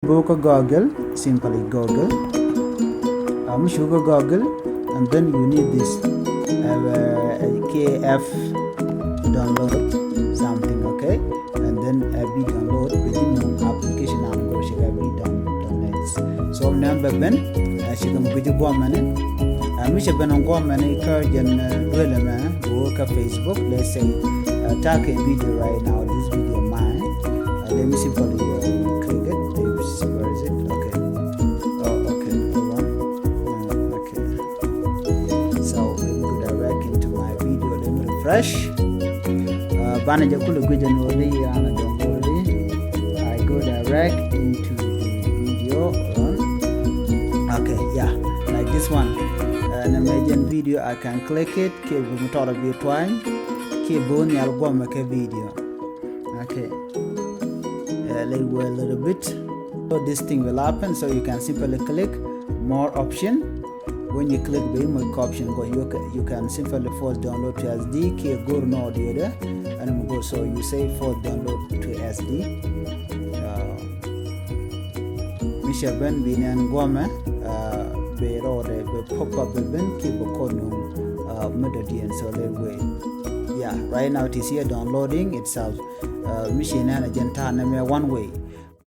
Book Google, simply Google. Sugar Google, and then you need this KF download something, okay? And then be download within the application I'm going to be download. So number ben, she can put the woman in. Misha Ben on woman, encouraging work at Facebook. Let's say, take a video right now. This video of mine. Let me simply click it. Where is it? Okay. Oh, okay. Hold on. Okay. So let me go direct into my video. Let me refresh. Banaja kulu gujan wali ana dongoli. I go direct into the video. Okay, yeah, like this one. An imagine video, I can click it. Keep the view twine. Keep bone album make a video. Okay. Let go a little bit. So this thing will happen. So you can simply click more option. When you click the more option, go you can simply force download to SD. Keep go no audio there, and go. So you say force download to SD. Misha Ben Binan Goma. Pop up the ben keep a corner and so yeah, right now it is here downloading itself. Machine and agent one way.